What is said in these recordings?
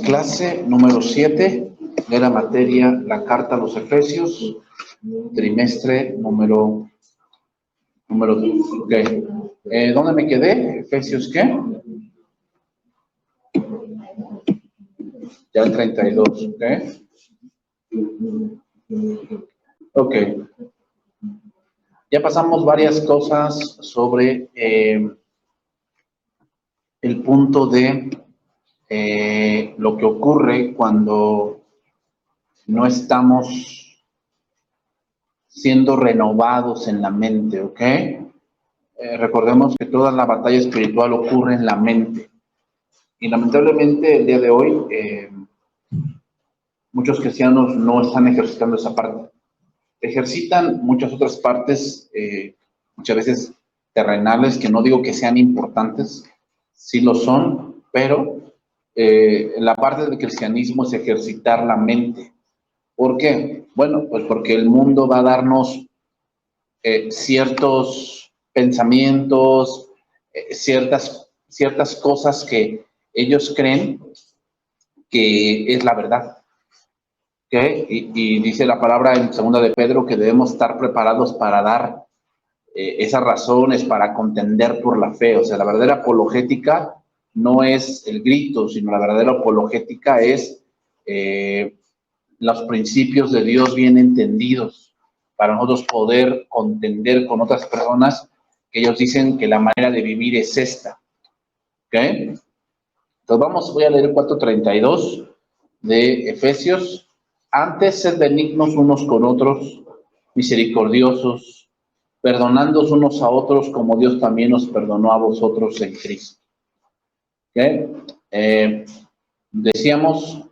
clase número 7 de la materia La Carta a los Efesios, trimestre número 2. Okay. ¿Dónde me quedé? ¿Efesios qué? Ya el 32, ¿ok? Ya pasamos varias cosas sobre el punto de lo que ocurre cuando no estamos siendo renovados en la mente, ¿ok? Recordemos que toda la batalla espiritual ocurre en la mente. Y lamentablemente el día de hoy muchos cristianos no están ejercitando esa parte. Ejercitan muchas otras partes, muchas veces terrenales, que no digo que sean importantes, sí lo son, pero la parte del cristianismo es ejercitar la mente. ¿Por qué? Bueno, pues porque el mundo va a darnos ciertos pensamientos, ciertas cosas que ellos creen que es la verdad. ¿Okay? Y dice la palabra en 2 de Pedro que debemos estar preparados para dar esas razones, para contender por la fe. O sea, la verdadera apologética no es el grito, sino la verdadera apologética es los principios de Dios bien entendidos, para nosotros poder contender con otras personas que ellos dicen que la manera de vivir es esta. ¿Ok? Entonces voy a leer 4:32 de Efesios. Antes, sed benignos unos con otros, misericordiosos, perdonándoos unos a otros como Dios también os perdonó a vosotros en Cristo. ¿Okay? Decíamos,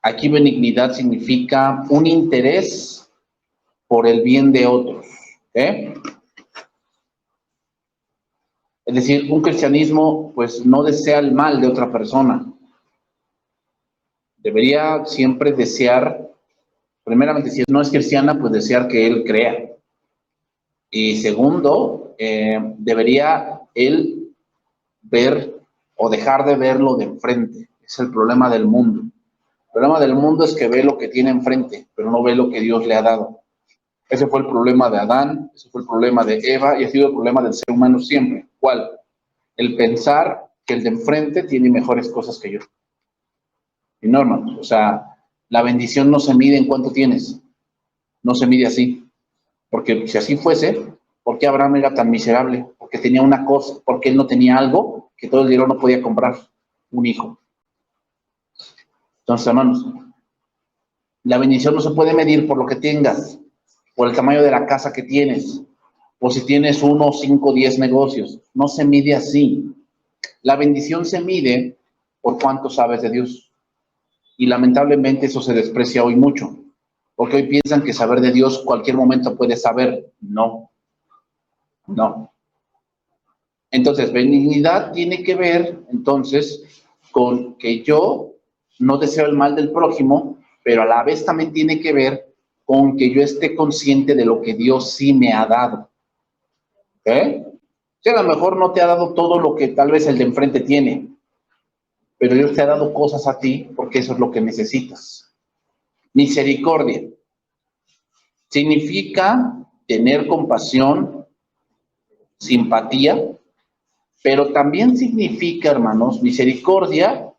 aquí benignidad significa un interés por el bien de otros. ¿Okay? Es decir, un cristianismo pues no desea el mal de otra persona. Debería siempre desear, primeramente, si no es cristiana, pues desear que él crea. Y segundo, debería él ver o dejar de ver lo de enfrente. Es el problema del mundo. El problema del mundo es que ve lo que tiene enfrente, pero no ve lo que Dios le ha dado. Ese fue el problema de Adán, ese fue el problema de Eva y ha sido el problema del ser humano siempre. ¿Cuál? El pensar que el de enfrente tiene mejores cosas que yo. Y no, hermanos, o sea, la bendición no se mide en cuánto tienes, no se mide así. Porque si así fuese, ¿por qué Abraham era tan miserable? Porque tenía una cosa, porque él no tenía algo que todo el dinero no podía comprar, un hijo. Entonces, hermanos, la bendición no se puede medir por lo que tengas, por el tamaño de la casa que tienes, o si tienes 1, 5, 10 negocios. No se mide así. La bendición se mide por cuánto sabes de Dios. Y lamentablemente eso se desprecia hoy mucho. Porque hoy piensan que saber de Dios cualquier momento puede saber. No. Entonces, benignidad tiene que ver, entonces, con que yo no deseo el mal del prójimo, pero a la vez también tiene que ver con que yo esté consciente de lo que Dios sí me ha dado. ¿Ok? Si a lo mejor no te ha dado todo lo que tal vez el de enfrente tiene, pero Dios te ha dado cosas a ti porque eso es lo que necesitas. Misericordia significa tener compasión, simpatía, pero también significa, hermanos, misericordia,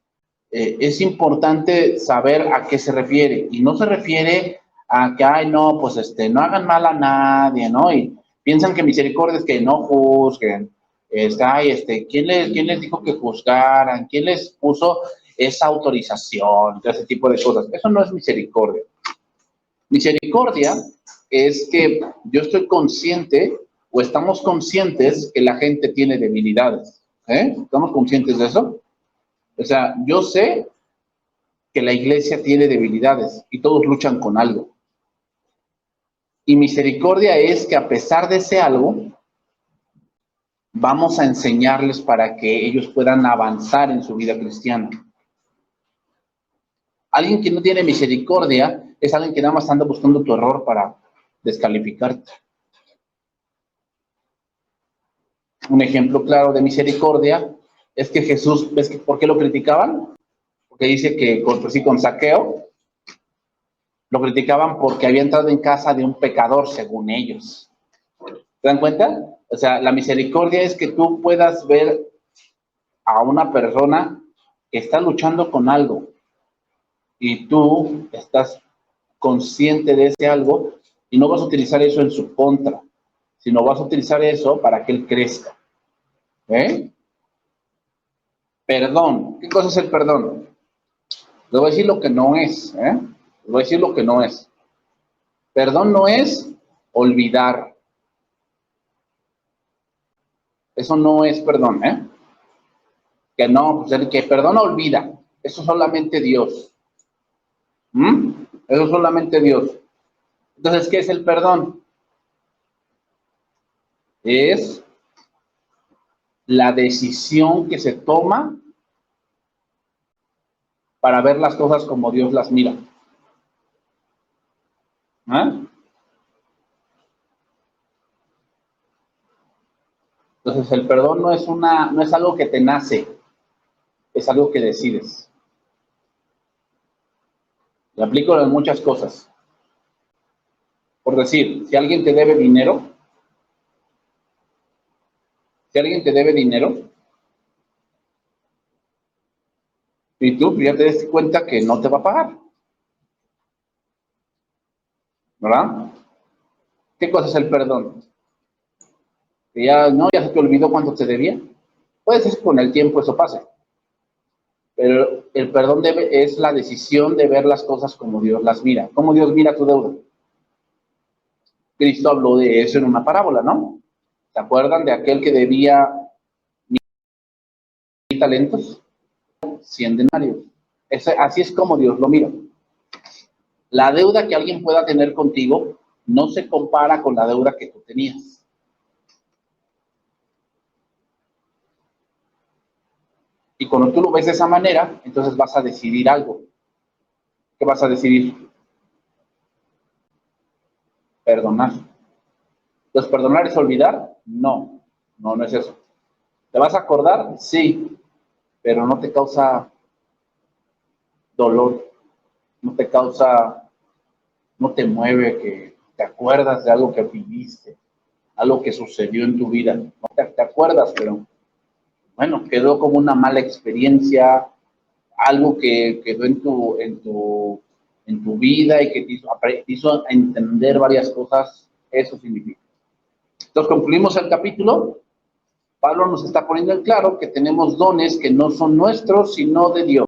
es importante saber a qué se refiere. Y no se refiere a que, ay, no, pues no hagan mal a nadie, ¿no? Y piensan que misericordia es que no juzguen. ¿Quién les dijo que juzgaran? ¿Quién les puso esa autorización? Ese tipo de cosas. Eso no es misericordia. Misericordia es que yo estoy consciente o estamos conscientes que la gente tiene debilidades. ¿Estamos conscientes de eso? O sea, yo sé que la iglesia tiene debilidades y todos luchan con algo. Y misericordia es que a pesar de ese algo, vamos a enseñarles para que ellos puedan avanzar en su vida cristiana. Alguien que no tiene misericordia es alguien que nada más anda buscando tu error para descalificarte. Un ejemplo claro de misericordia es que Jesús, ¿ves por qué lo criticaban? que dice que con Zaqueo, lo criticaban porque había entrado en casa de un pecador, según ellos. ¿Se dan cuenta? O sea, la misericordia es que tú puedas ver a una persona que está luchando con algo y tú estás consciente de ese algo y no vas a utilizar eso en su contra, sino vas a utilizar eso para que él crezca. ¿Eh? Perdón. ¿Qué cosa es el perdón? Les voy a decir lo que no es. Les voy a decir lo que no es. Perdón no es olvidar. Eso no es perdón, Que no, pues el que perdona olvida. Eso solamente Dios. Eso solamente Dios. Entonces, ¿qué es el perdón? Es la decisión que se toma para ver las cosas como Dios las mira. Entonces, el perdón no es algo que te nace, es algo que decides. Lo aplico en muchas cosas. Por decir, si alguien te debe dinero, y tú ya te des cuenta que no te va a pagar, ¿verdad? ¿Qué cosa es el perdón? Que ya se te olvidó cuánto te debía. Puede ser que con el tiempo eso pase. Pero el perdón es la decisión de ver las cosas como Dios las mira. ¿Cómo Dios mira tu deuda? Cristo habló de eso en una parábola, ¿no? ¿Se acuerdan de aquel que debía 1,000 talentos? 100 denarios. Así es como Dios lo mira. La deuda que alguien pueda tener contigo no se compara con la deuda que tú tenías. Y cuando tú lo ves de esa manera, entonces vas a decidir algo. ¿Qué vas a decidir? Perdonar. Entonces, ¿perdonar es olvidar? No es eso. ¿Te vas a acordar? Sí, pero no te causa dolor, no te mueve, que te acuerdas de algo que viviste, algo que sucedió en tu vida. No te acuerdas, pero bueno, quedó como una mala experiencia, algo que quedó en tu vida y que te hizo entender varias cosas. Eso significa. Entonces, concluimos el capítulo. Pablo nos está poniendo en claro que tenemos dones que no son nuestros, sino de Dios.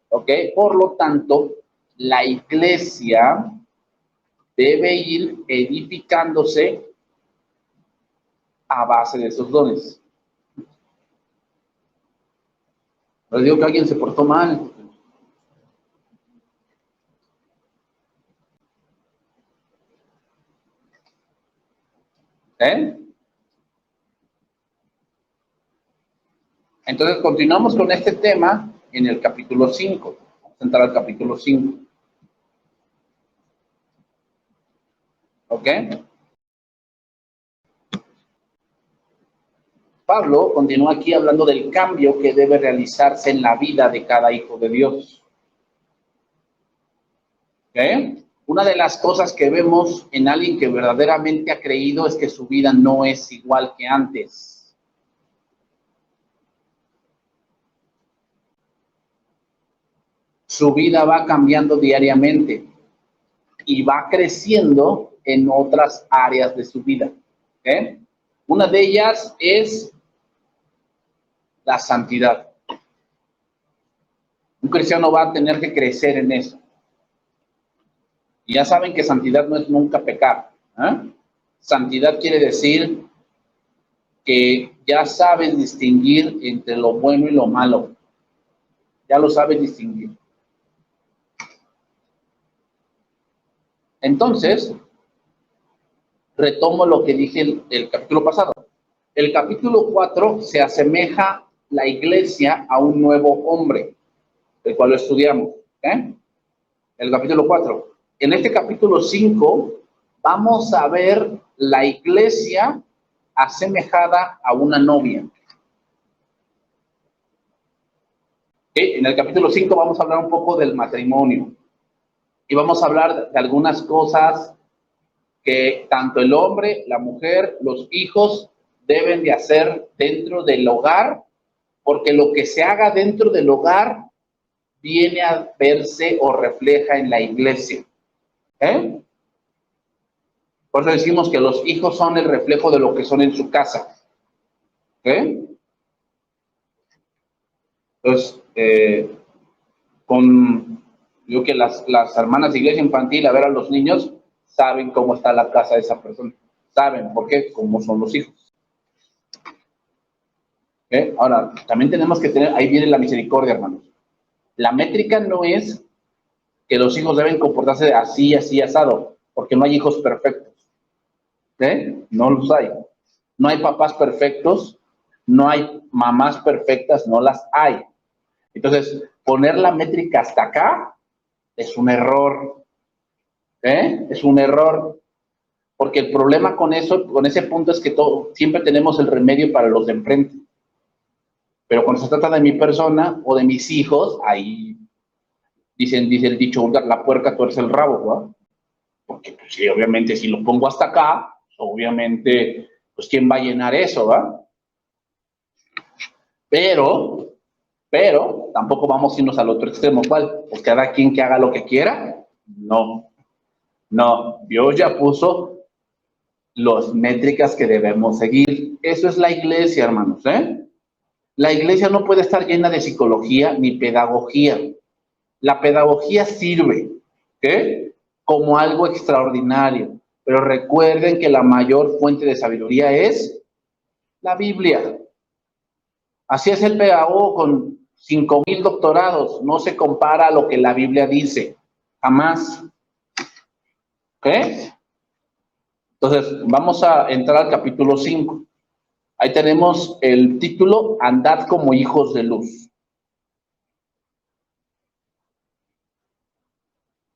¿Ok? Por lo tanto, la iglesia debe ir edificándose a base de esos dones. Les digo que alguien se portó mal. Entonces, continuamos con este tema en el capítulo 5. Vamos a entrar al capítulo 5. ¿Ok? Pablo continúa aquí hablando del cambio que debe realizarse en la vida de cada hijo de Dios. ¿Ok? Una de las cosas que vemos en alguien que verdaderamente ha creído es que su vida no es igual que antes. Su vida va cambiando diariamente y va creciendo en otras áreas de su vida. ¿Ok? Una de ellas es la santidad. Un cristiano va a tener que crecer en eso. Y ya saben que santidad no es nunca pecar. Santidad quiere decir que ya sabes distinguir entre lo bueno y lo malo. Ya lo sabes distinguir. Entonces, retomo lo que dije el capítulo pasado. El capítulo 4 se asemeja la iglesia a un nuevo hombre, el cual lo estudiamos. El capítulo 4. En este capítulo 5 vamos a ver la iglesia asemejada a una novia. En el capítulo 5 vamos a hablar un poco del matrimonio. Y vamos a hablar de algunas cosas que tanto el hombre, la mujer, los hijos deben de hacer dentro del hogar, porque lo que se haga dentro del hogar viene a verse o refleja en la iglesia. Por eso decimos que los hijos son el reflejo de lo que son en su casa. Entonces, digo que las hermanas de iglesia infantil, a ver a los niños, saben cómo está la casa de esa persona. Saben, ¿por qué? Cómo son los hijos. Ahora, también tenemos que tener, ahí viene la misericordia, hermanos. La métrica no es que los hijos deben comportarse así, así, asado, porque no hay hijos perfectos. No los hay. No hay papás perfectos, no hay mamás perfectas, no las hay. Entonces, poner la métrica hasta acá es un error. Es un error. Porque el problema con eso, con ese punto es que siempre tenemos el remedio para los de enfrente. Pero cuando se trata de mi persona o de mis hijos, ahí dice el dicho vulgar, la puerca tuerce el rabo, ¿no? Porque pues, sí, obviamente si lo pongo hasta acá, obviamente, pues ¿quién va a llenar eso, va? Pero tampoco vamos a irnos al otro extremo, ¿cuál? Pues cada quien que haga lo que quiera. No, Dios ya puso las métricas que debemos seguir. Eso es la iglesia, hermanos, La iglesia no puede estar llena de psicología ni pedagogía. La pedagogía sirve, como algo extraordinario, pero recuerden que la mayor fuente de sabiduría es la Biblia. Así es el pedagogo con 5,000 doctorados, no se compara a lo que la Biblia dice, jamás. Entonces, vamos a entrar al capítulo 5. Ahí tenemos el título, Andad como hijos de luz.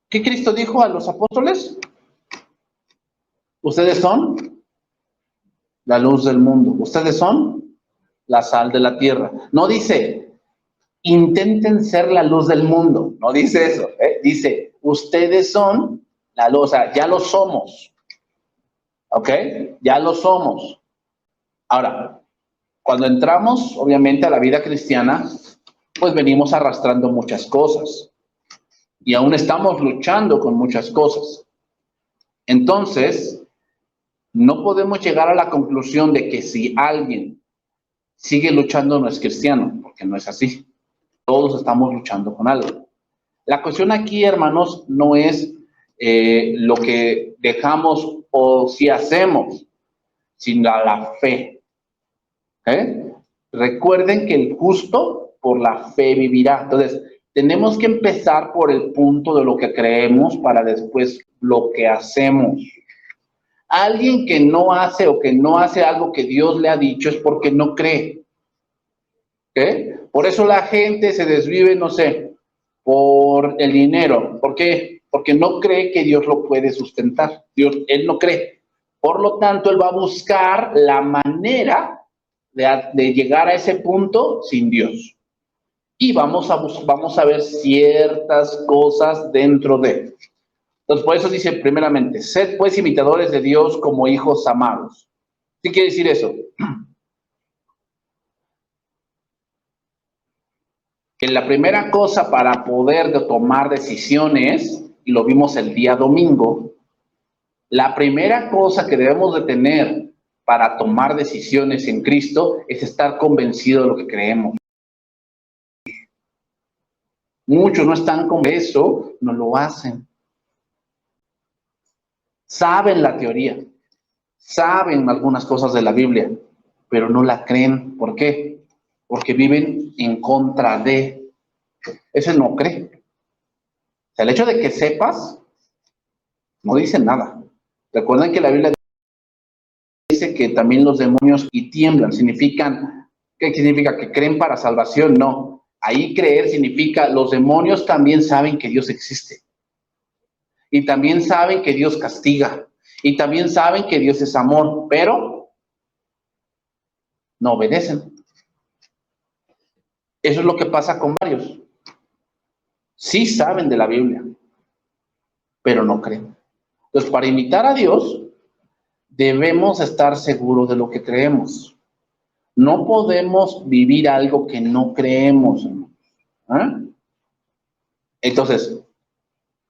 ¿Qué Cristo dijo a los apóstoles? Ustedes son la luz del mundo. Ustedes son la sal de la tierra. No dice, intenten ser la luz del mundo. No dice eso. Dice, ustedes son la luz. O sea, ya lo somos. ¿Ok? Ya lo somos. Ahora, cuando entramos, obviamente, a la vida cristiana, pues venimos arrastrando muchas cosas. Y aún estamos luchando con muchas cosas. Entonces, no podemos llegar a la conclusión de que si alguien sigue luchando no es cristiano, porque no es así. Todos estamos luchando con algo. La cuestión aquí, hermanos, no es lo que dejamos o si hacemos, sino la fe. Recuerden que el justo por la fe vivirá. Entonces, tenemos que empezar por el punto de lo que creemos para después lo que hacemos. Alguien que no hace o que no hace algo que Dios le ha dicho es porque no cree. Por eso la gente se desvive, no sé, por el dinero. ¿Por qué? Porque no cree que Dios lo puede sustentar. Él no cree. Por lo tanto, él va a buscar la manera de llegar a ese punto sin Dios. Y vamos a ver ciertas cosas dentro de él. Entonces, por eso dice primeramente, sed pues imitadores de Dios como hijos amados. ¿Qué quiere decir eso? Que la primera cosa para poder tomar decisiones, y lo vimos el día domingo, la primera cosa que debemos de tener para tomar decisiones en Cristo es estar convencido de lo que creemos. Muchos no están con eso, no lo hacen. Saben la teoría, saben algunas cosas de la Biblia, pero no la creen. ¿Por qué? Porque viven en contra de. Ese no cree. O sea, el hecho de que sepas no dice nada. Recuerden que la Biblia dice que también los demonios y tiemblan. ¿Qué significa? ¿Que creen para salvación? No. Ahí creer significa los demonios también saben que Dios existe. Y también saben que Dios castiga. Y también saben que Dios es amor, pero no obedecen. Eso es lo que pasa con varios. Sí saben de la Biblia, pero no creen. Entonces, para imitar a Dios, debemos estar seguros de lo que creemos. No podemos vivir algo que no creemos. ¿Eh? Entonces,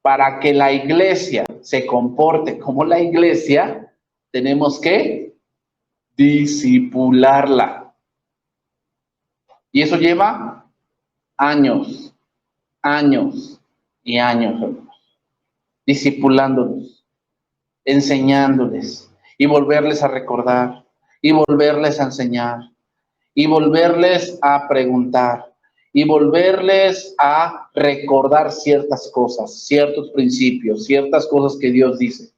para que la iglesia se comporte como la iglesia, tenemos que discipularla. Y eso lleva años, años y años, hermanos. Discipulándolos, enseñándoles y volverles a recordar y volverles a enseñar y volverles a preguntar y volverles a recordar ciertas cosas, ciertos principios, ciertas cosas que Dios dice.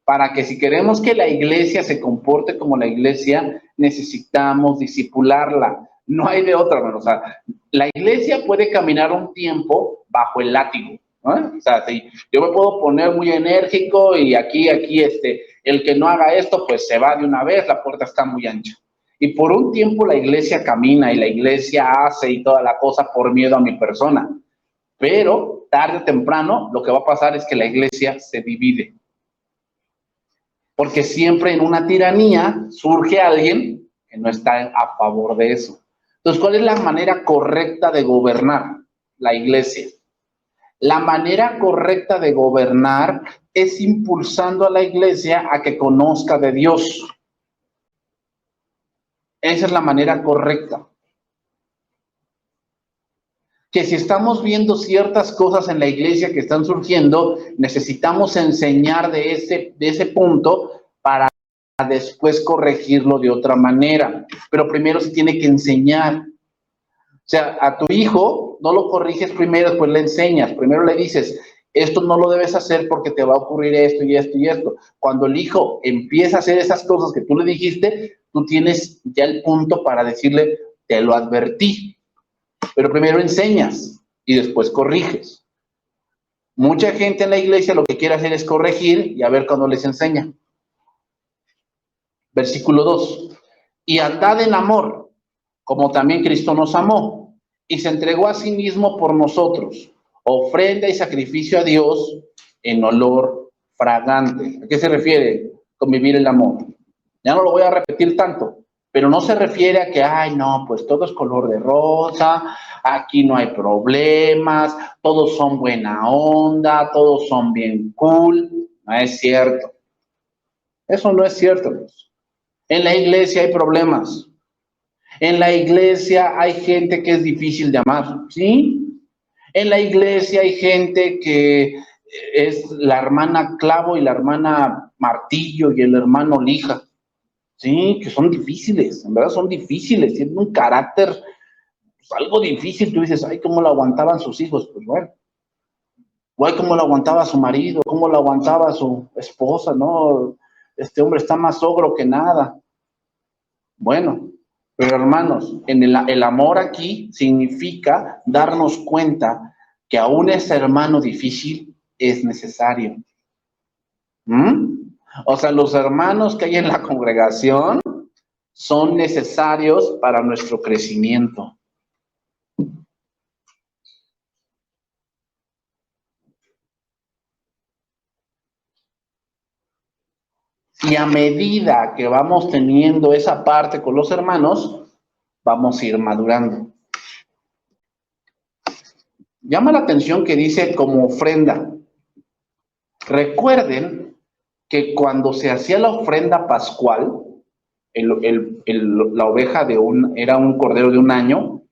Para que si queremos que la iglesia se comporte como la iglesia, necesitamos discipularla. No hay de otra, hermano. O sea, la iglesia puede caminar un tiempo bajo el látigo, ¿no? O sea, si yo me puedo poner muy enérgico y aquí, el que no haga esto, pues se va de una vez, la puerta está muy ancha. Y por un tiempo la iglesia camina y la iglesia hace y toda la cosa por miedo a mi persona. Pero tarde o temprano lo que va a pasar es que la iglesia se divide. Porque siempre en una tiranía surge alguien que no está a favor de eso. Entonces, ¿cuál es la manera correcta de gobernar la iglesia? La manera correcta de gobernar es impulsando a la iglesia a que conozca de Dios. Esa es la manera correcta. Que si estamos viendo ciertas cosas en la iglesia que están surgiendo, necesitamos enseñar de ese punto para después corregirlo de otra manera. Pero primero se tiene que enseñar. O sea, a tu hijo no lo corriges primero, después le enseñas. Primero le dices, esto no lo debes hacer porque te va a ocurrir esto y esto y esto. Cuando el hijo empieza a hacer esas cosas que tú le dijiste, tú tienes ya el punto para decirle, te lo advertí. Pero primero enseñas y después corriges. Mucha gente en la iglesia lo que quiere hacer es corregir y a ver cuándo les enseña. Versículo 2. Y andad en amor, como también Cristo nos amó, y se entregó a sí mismo por nosotros, ofrenda y sacrificio a Dios en olor fragante. ¿A qué se refiere con vivir el amor? Ya no lo voy a repetir tanto, pero no se refiere a que, ay, no, pues todo es color de rosa, aquí no hay problemas, todos son buena onda, todos son bien cool. No es cierto. Eso no es cierto. En la iglesia hay problemas. En la iglesia hay gente que es difícil de amar, ¿sí? En la iglesia hay gente que es la hermana clavo y la hermana martillo y el hermano lija. Sí, que son difíciles, en verdad son difíciles, tienen un carácter, pues, algo difícil. Tú dices, ay, ¿cómo lo aguantaban sus hijos? Pues bueno, o ay, ¿cómo lo aguantaba su marido? ¿Cómo lo aguantaba su esposa? No, este hombre está más ogro que nada. Bueno, pero hermanos, en el amor aquí significa darnos cuenta que aún ese hermano difícil es necesario. O sea, los hermanos que hay en la congregación son necesarios para nuestro crecimiento. Y a medida que vamos teniendo esa parte con los hermanos, vamos a ir madurando. Llama la atención que dice como ofrenda. Recuerden que cuando se hacía la ofrenda pascual, la oveja era un cordero de un año,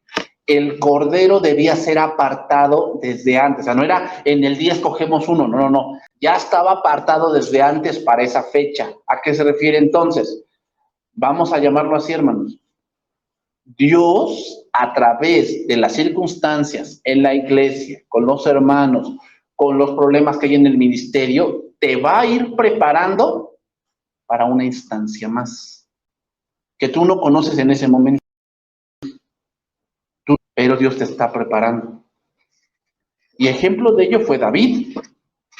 el cordero debía ser apartado desde antes. O sea, no era en el día escogemos uno, no. Ya estaba apartado desde antes para esa fecha. ¿A qué se refiere entonces? Vamos a llamarlo así, hermanos. Dios, a través de las circunstancias en la iglesia, con los hermanos, con los problemas que hay en el ministerio, te va a ir preparando para una instancia más, que tú no conoces en ese momento, pero Dios te está preparando. Y ejemplo de ello fue David,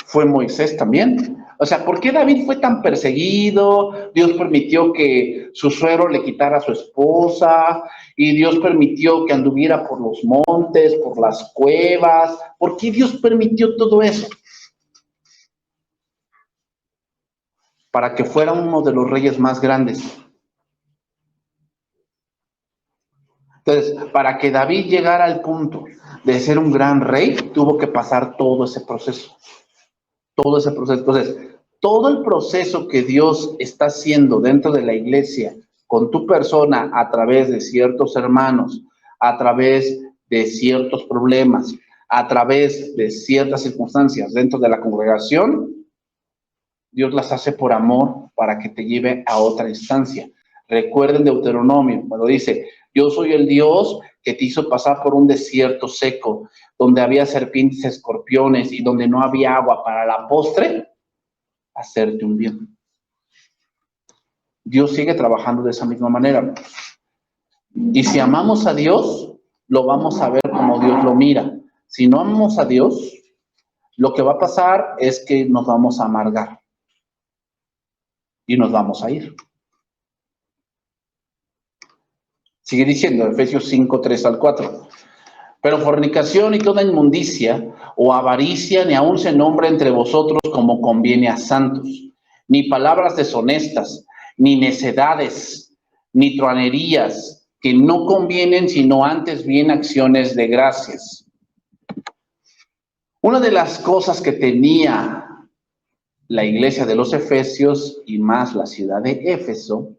fue Moisés también. O sea, ¿por qué David fue tan perseguido? Dios permitió que su suegro le quitara a su esposa, y Dios permitió que anduviera por los montes, por las cuevas. ¿Por qué Dios permitió todo eso? Para que fuera uno de los reyes más grandes. Entonces, para que David llegara al punto de ser un gran rey, tuvo que pasar todo ese proceso. Todo ese proceso. Entonces, todo el proceso que Dios está haciendo dentro de la iglesia, con tu persona, a través de ciertos hermanos, a través de ciertos problemas, a través de ciertas circunstancias dentro de la congregación, Dios las hace por amor para que te lleve a otra instancia. Recuerden Deuteronomio, cuando dice, yo soy el Dios que te hizo pasar por un desierto seco, donde había serpientes y escorpiones y donde no había agua para la postre, hacerte un bien. Dios sigue trabajando de esa misma manera. Y si amamos a Dios, lo vamos a ver como Dios lo mira. Si no amamos a Dios, lo que va a pasar es que nos vamos a amargar y nos vamos a ir. Sigue diciendo, Efesios 5, 3 al 4. Pero fornicación y toda inmundicia o avaricia ni aun se nombra entre vosotros como conviene a santos, ni palabras deshonestas, ni necedades, ni truanerías, que no convienen, sino antes bien acciones de gracias. Una de las cosas que tenía la iglesia de los Efesios y más la ciudad de Éfeso,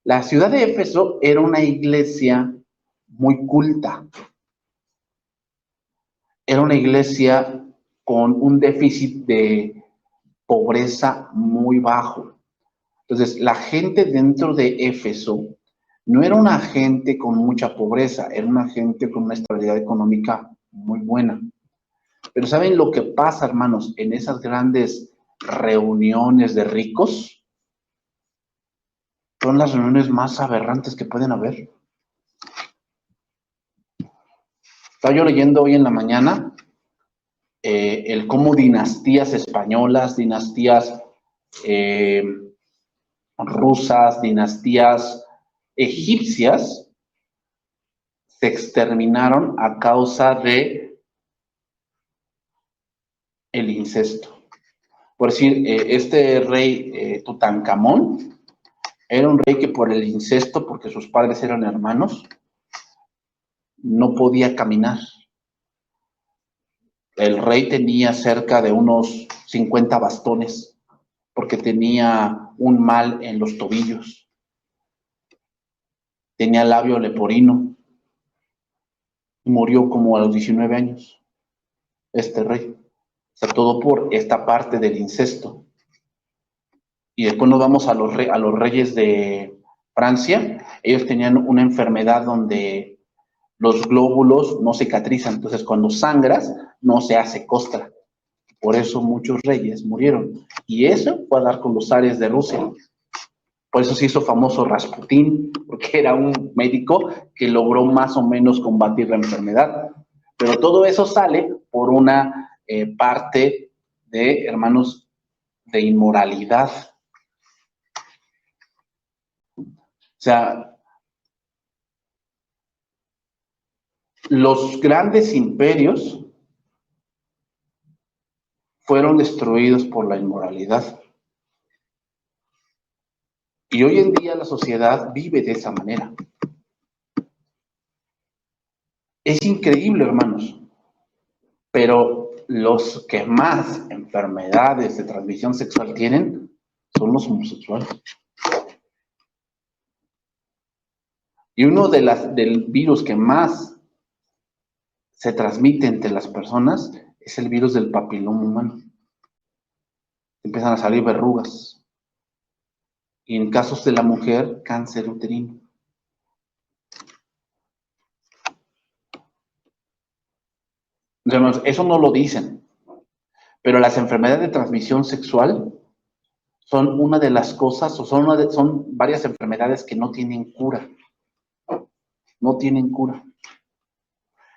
la ciudad de Éfeso era una iglesia muy culta. Era una iglesia con un déficit de pobreza muy bajo. Entonces, la gente dentro de Éfeso no era una gente con mucha pobreza, era una gente con una estabilidad económica muy buena. Pero ¿saben lo que pasa, hermanos, en esas grandes reuniones de ricos? Son las reuniones más aberrantes que pueden haber. Estaba yo leyendo hoy en la mañana el cómo dinastías españolas, dinastías rusas, dinastías egipcias se exterminaron a causa de el incesto. Por decir, este rey Tutankamón era un rey que por el incesto, porque sus padres eran hermanos, no podía caminar. El rey tenía cerca de unos 50 bastones porque tenía un mal en los tobillos. Tenía labio leporino y murió como a los 19 años, este rey. O sea, todo por esta parte del incesto. Y después nos vamos a los reyes de Francia. Ellos tenían una enfermedad donde los glóbulos no cicatrizan. Entonces, cuando sangras, no se hace costra. Por eso muchos reyes murieron. Y eso fue a dar con los zares de Rusia. Por eso se hizo famoso Rasputín, porque era un médico que logró más o menos combatir la enfermedad. Pero todo eso sale por una parte de, hermanos, de inmoralidad. O sea, los grandes imperios fueron destruidos por la inmoralidad. Y hoy en día la sociedad vive de esa manera. Es increíble, hermanos, pero los que más enfermedades de transmisión sexual tienen son los homosexuales. Y uno del virus que más se transmite entre las personas es el virus del papiloma humano. Empiezan a salir verrugas. Y en casos de la mujer, cáncer uterino. Entonces, eso no lo dicen, pero las enfermedades de transmisión sexual son una de las cosas, o son varias enfermedades que no tienen cura. No tienen cura.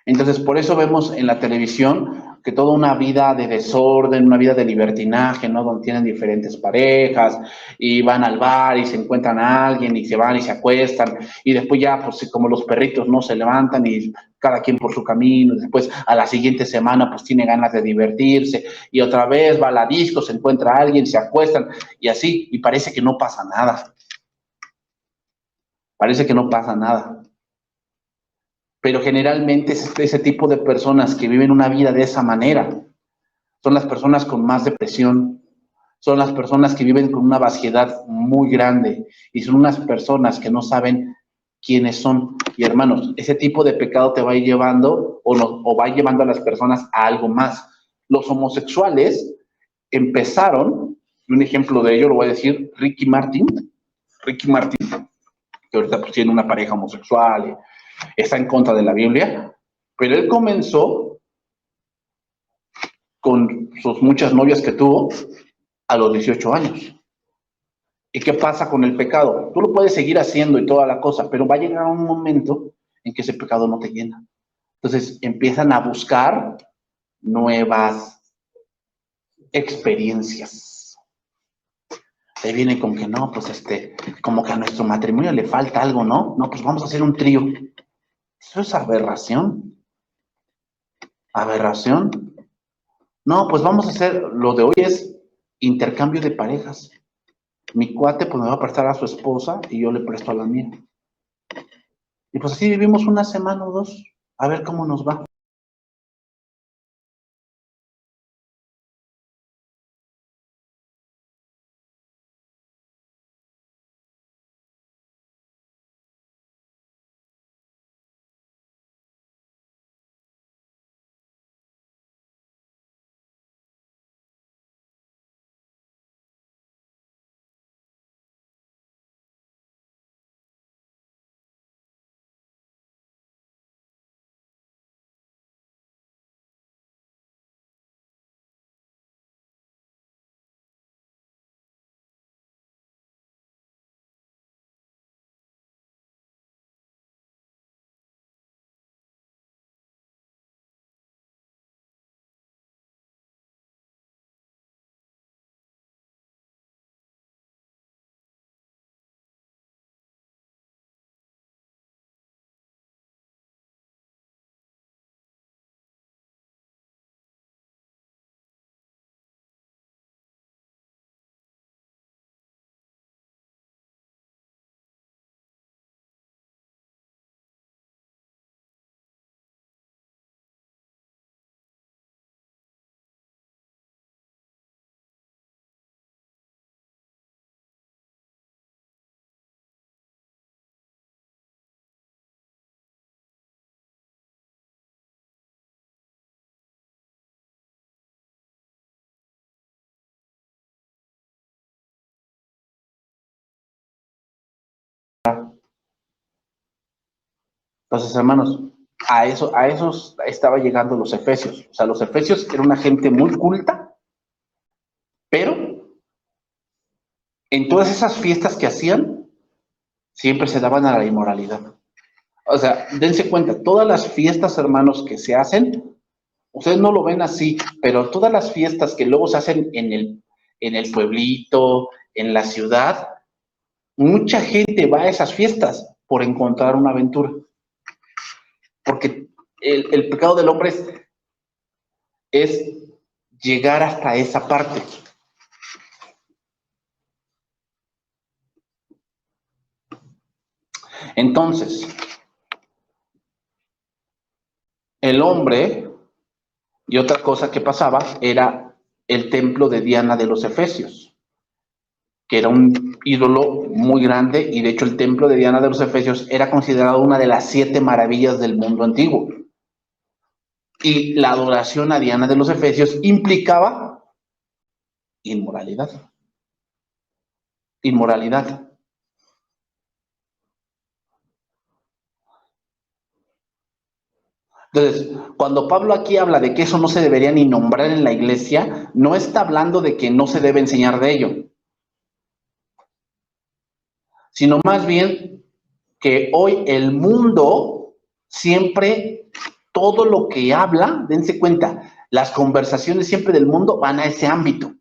Entonces, por eso vemos en la televisión que toda una vida de desorden, una vida de libertinaje, ¿no? Donde tienen diferentes parejas y van al bar y se encuentran a alguien y se van y se acuestan y después ya, pues como los perritos, ¿no? Se levantan y cada quien por su camino. Después, a la siguiente semana, pues tiene ganas de divertirse y otra vez va a la disco, se encuentra a alguien, se acuestan y así, y parece que no pasa nada. Parece que no pasa nada. Pero generalmente ese tipo de personas que viven una vida de esa manera son las personas con más depresión, son las personas que viven con una vaciedad muy grande y son unas personas que no saben quiénes son. Y hermanos, ese tipo de pecado te va a ir llevando o va llevando a las personas a algo más. Los homosexuales empezaron, un ejemplo de ello lo voy a decir, Ricky Martin, que ahorita pues tiene una pareja homosexual, está en contra de la Biblia, pero él comenzó con sus muchas novias que tuvo a los 18 años. ¿Y qué pasa con el pecado? Tú lo puedes seguir haciendo y toda la cosa, pero va a llegar un momento en que ese pecado no te llena. Entonces empiezan a buscar nuevas experiencias. Te vienen con que no, pues como que a nuestro matrimonio le falta algo, ¿no? No, pues vamos a hacer un trío. Eso es aberración. Aberración. No, pues vamos a hacer, lo de hoy es intercambio de parejas. Mi cuate pues me va a prestar a su esposa y yo le presto a la mía. Y pues así vivimos una semana o dos, a ver cómo nos va. Entonces, hermanos, a esos estaba llegando los efesios. O sea, los efesios eran una gente muy culta, pero en todas esas fiestas que hacían, siempre se daban a la inmoralidad. O sea, dense cuenta, todas las fiestas, hermanos, que se hacen, ustedes no lo ven así, pero todas las fiestas que luego se hacen en el pueblito, en la ciudad, mucha gente va a esas fiestas por encontrar una aventura. Porque el pecado del hombre es llegar hasta esa parte. Entonces, el hombre, y otra cosa que pasaba, era el templo de Diana de los Efesios, que era un ídolo muy grande, y de hecho el templo de Diana de los Efesios era considerado una de las 7 maravillas del mundo antiguo. Y la adoración a Diana de los Efesios implicaba inmoralidad. Inmoralidad. Entonces, cuando Pablo aquí habla de que eso no se debería ni nombrar en la iglesia, no está hablando de que no se debe enseñar de ello, sino más bien que hoy el mundo siempre todo lo que habla, dense cuenta, las conversaciones siempre del mundo van a ese ámbito.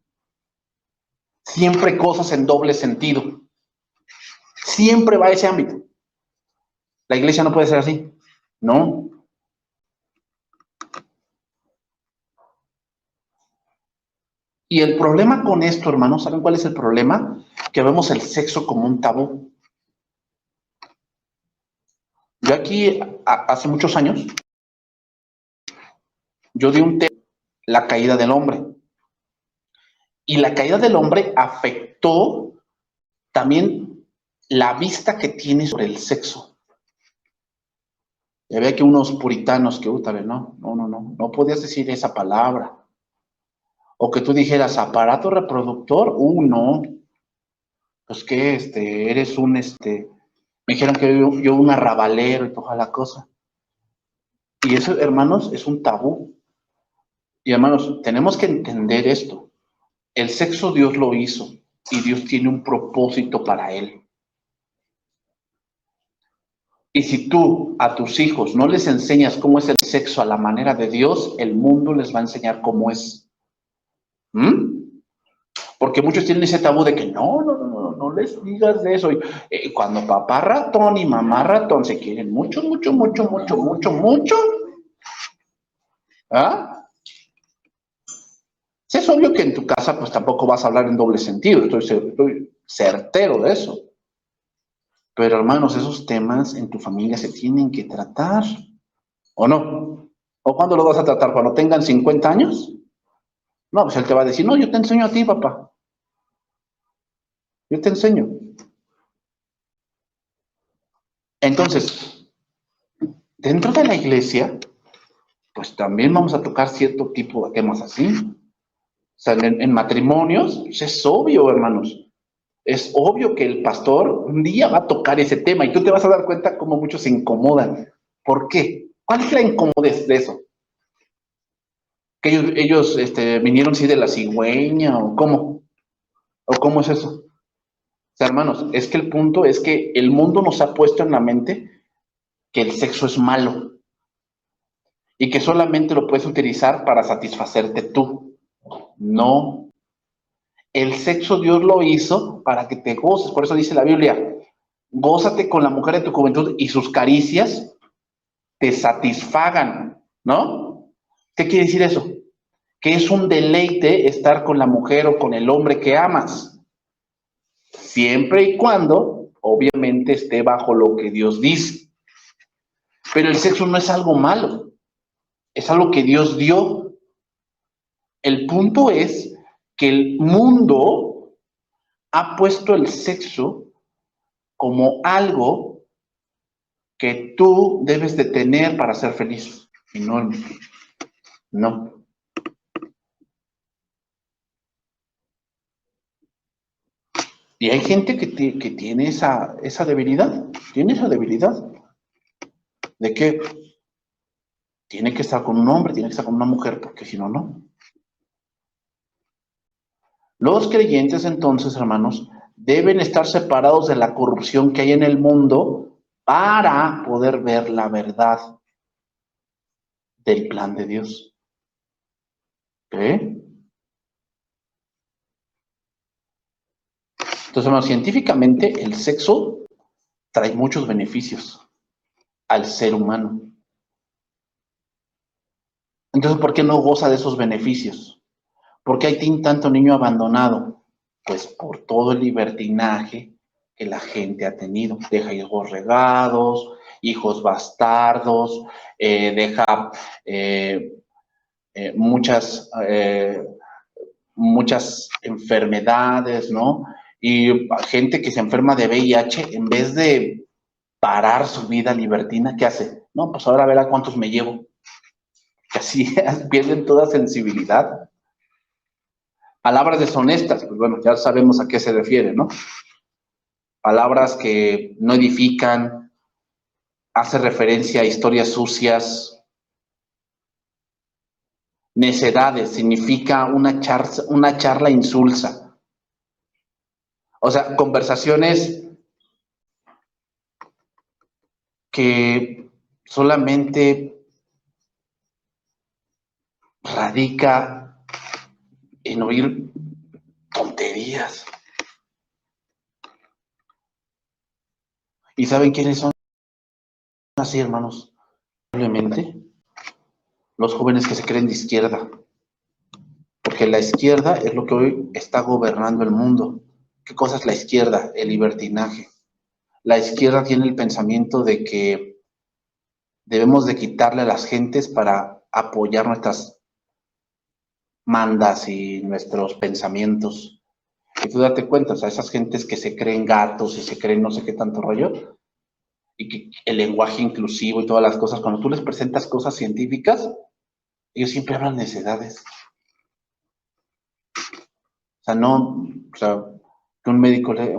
Siempre cosas en doble sentido. Siempre va a ese ámbito. La iglesia no puede ser así, ¿no? Y el problema con esto, hermanos, ¿saben cuál es el problema? Que vemos el sexo como un tabú. Yo aquí, hace muchos años, yo di un tema, la caída del hombre. Y la caída del hombre afectó también la vista que tiene sobre el sexo. Y había que unos puritanos que, no podías decir esa palabra. O que tú dijeras, aparato reproductor, no. Pues que eres un, me dijeron que yo un arrabalero y toda la cosa. Y eso, hermanos, es un tabú. Y hermanos, tenemos que entender esto. El sexo Dios lo hizo y Dios tiene un propósito para él. Y si tú a tus hijos no les enseñas cómo es el sexo a la manera de Dios, el mundo les va a enseñar cómo es. Porque muchos tienen ese tabú de que no les digas de eso. Cuando papá ratón y mamá ratón se quieren mucho, ¿ah? Sí, es obvio que en tu casa pues tampoco vas a hablar en doble sentido, estoy certero de eso. Pero hermanos, esos temas en tu familia se tienen que tratar, ¿o no? ¿O cuándo los vas a tratar? ¿Cuando tengan 50 años? No, pues él te va a decir, no, yo te enseño a ti, papá. Yo te enseño. Entonces, dentro de la iglesia, pues también vamos a tocar cierto tipo de temas así. O sea, en matrimonios, pues es obvio, hermanos. Es obvio que el pastor un día va a tocar ese tema y tú te vas a dar cuenta cómo muchos se incomodan. ¿Por qué? ¿Cuál es la incomodez de eso? ¿Que ellos vinieron sí de la cigüeña o cómo? ¿O cómo es eso? O sea, hermanos, es que el punto es que el mundo nos ha puesto en la mente que el sexo es malo y que solamente lo puedes utilizar para satisfacerte tú. No. El sexo Dios lo hizo para que te goces. Por eso dice la Biblia, gózate con la mujer de tu juventud y sus caricias te satisfagan, ¿no? ¿Qué quiere decir eso? Que es un deleite estar con la mujer o con el hombre que amas, siempre y cuando, obviamente, esté bajo lo que Dios dice. Pero el sexo no es algo malo, es algo que Dios dio. El punto es que el mundo ha puesto el sexo como algo que tú debes de tener para ser feliz. Y no, no. Y hay gente que tiene esa debilidad, de que tiene que estar con un hombre, tiene que estar con una mujer, porque si no, no. Los creyentes, entonces, hermanos, deben estar separados de la corrupción que hay en el mundo para poder ver la verdad del plan de Dios. ¿Eh? Entonces, hermanos, científicamente el sexo trae muchos beneficios al ser humano. Entonces, ¿por qué no goza de esos beneficios? ¿Por qué hay tanto niño abandonado? Pues por todo el libertinaje que la gente ha tenido. Deja hijos regados, hijos bastardos, deja muchas enfermedades, ¿no? Y gente que se enferma de VIH, en vez de parar su vida libertina, ¿qué hace? No, pues ahora verá cuántos me llevo. Que así pierden toda sensibilidad. Palabras deshonestas, pues bueno, ya sabemos a qué se refiere, ¿no? Palabras que no edifican, hace referencia a historias sucias. Necedades significa una charla insulsa. O sea, conversaciones que solamente radica en oír tonterías. ¿Y saben quiénes son así, hermanos? Probablemente los jóvenes que se creen de izquierda. Porque la izquierda es lo que hoy está gobernando el mundo. ¿Qué cosa es la izquierda? El libertinaje. La izquierda tiene el pensamiento de que debemos de quitarle a las gentes para apoyar nuestras mandas y nuestros pensamientos. Y tú date cuenta, o sea, esas gentes que se creen gatos y se creen no sé qué tanto rollo, y que el lenguaje inclusivo y todas las cosas, cuando tú les presentas cosas científicas, ellos siempre hablan necedades. O sea, no, o sea, que un médico le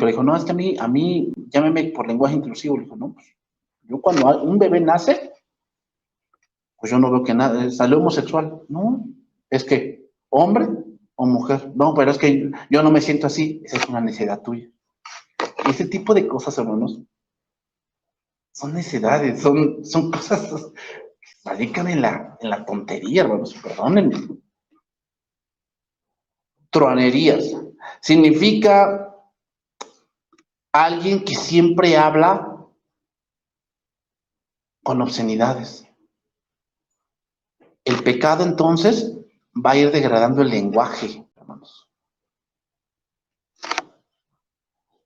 dijo, no, es que a mí, llámeme por lenguaje inclusivo. Le dijo, no, pues, yo cuando un bebé nace, pues yo no veo que nada, salió homosexual. No, es que hombre o mujer. No, pero es que yo no me siento así. Esa es una necedad tuya. Y ese tipo de cosas, hermanos, son necedades, son cosas que radican en la tontería, hermanos, perdónenme. Truanerías. Significa alguien que siempre habla con obscenidades. El pecado, entonces, va a ir degradando el lenguaje, hermanos.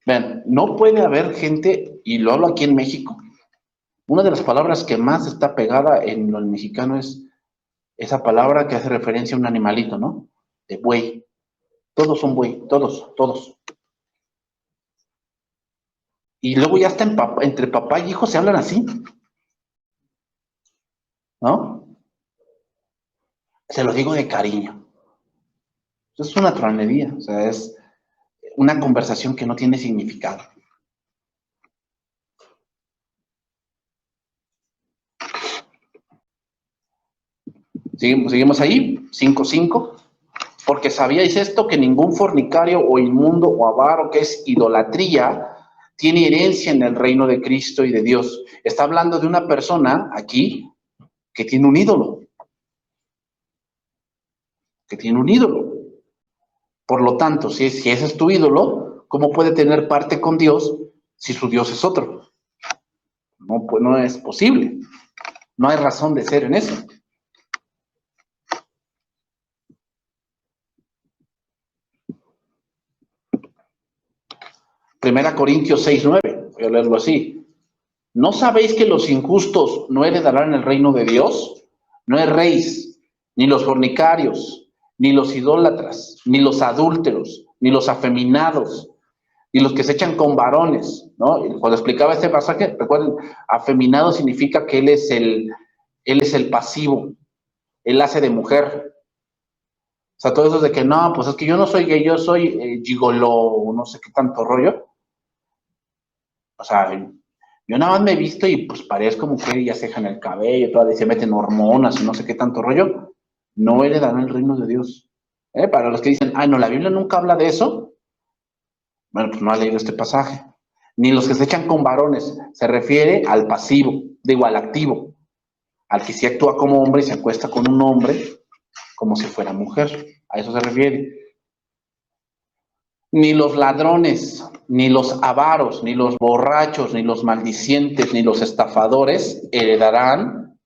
Vean, no puede haber gente, y lo hablo aquí en México, una de las palabras que más está pegada en lo mexicano es esa palabra que hace referencia a un animalito, ¿no? De buey. Todos son buey, todos. Y luego ya está entre papá y hijo se hablan así, ¿no? Se lo digo de cariño. Es una tronería, o sea, es una conversación que no tiene significado. Seguimos ahí, 5:5. Porque sabíais esto, que ningún fornicario o inmundo o avaro, que es idolatría, tiene herencia en el reino de Cristo y de Dios. Está hablando de una persona aquí que tiene un ídolo. Que tiene un ídolo. Por lo tanto, si ese es tu ídolo, ¿cómo puede tener parte con Dios si su Dios es otro? No, pues no es posible. No hay razón de ser en eso. Primera Corintios 6:9, voy a leerlo así. ¿No sabéis que los injustos no heredarán el reino de Dios? No erréis, ni los fornicarios, ni los idólatras, ni los adúlteros, ni los afeminados, ni los que se echan con varones, ¿no? Cuando explicaba este pasaje, recuerden, afeminado significa que él es el pasivo, él hace de mujer. O sea, todo eso de que no, pues es que yo no soy gay, yo soy gigoló, no sé qué tanto rollo. O sea, yo nada más me he visto y pues parezco mujer y ya se dejan el cabello, todavía se meten hormonas y no sé qué tanto rollo. No heredarán el reino de Dios. Para los que dicen, no, la Biblia nunca habla de eso. Bueno, pues no ha leído este pasaje. Ni los que se echan con varones. Se refiere al pasivo, digo, al activo. Al que sí actúa como hombre y se acuesta con un hombre como si fuera mujer. A eso se refiere. Ni los ladrones, ni los avaros, ni los borrachos, ni los maldicientes, ni los estafadores heredarán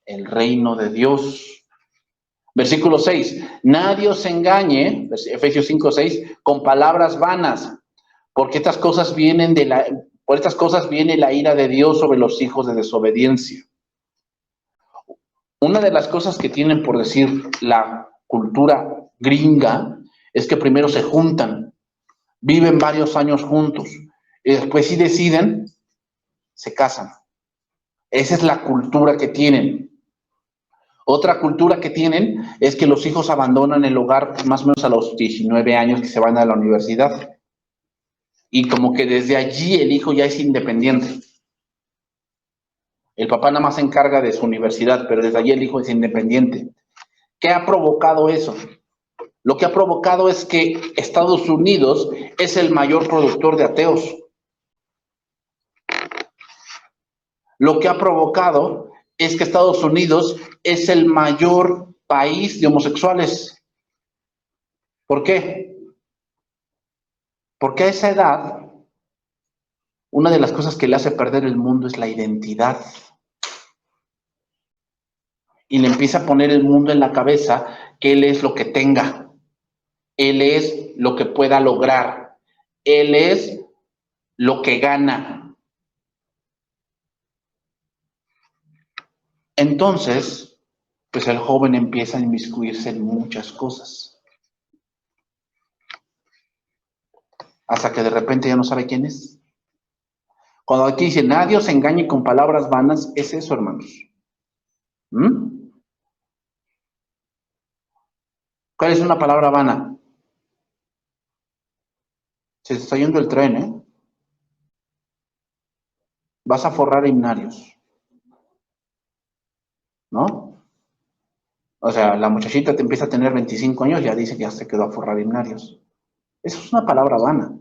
el reino de Dios. Versículo 6. Nadie os engañe, Efesios 5:6, con palabras vanas, porque por estas cosas viene la ira de Dios sobre los hijos de desobediencia. Una de las cosas que tienen, por decir, la cultura gringa, es que primero se juntan, viven varios años juntos, y después si deciden, se casan. Esa es la cultura que tienen. Otra cultura que tienen es que los hijos abandonan el hogar más o menos a los 19 años que se van a la universidad. Y como que desde allí el hijo ya es independiente. El papá nada más se encarga de su universidad, pero desde allí el hijo es independiente. ¿Qué ha provocado eso? Lo que ha provocado es que Estados Unidos es el mayor productor de ateos. Lo que ha provocado es que Estados Unidos es el mayor país de homosexuales. ¿Por qué? Porque a esa edad, una de las cosas que le hace perder el mundo es la identidad. Y le empieza a poner el mundo en la cabeza que él es lo que tenga. Él es lo que pueda lograr. Él es lo que gana. Entonces, pues el joven empieza a inmiscuirse en muchas cosas. Hasta que de repente ya no sabe quién es. Cuando aquí dice, nadie os engañe con palabras vanas, es eso, hermanos. ¿Cuál es una palabra vana? Se está yendo el tren, ¿eh? Vas a forrar himnarios, ¿no? O sea, la muchachita te empieza a tener 25 años, ya dice que ya se quedó a forrar himnarios. Eso es una palabra vana.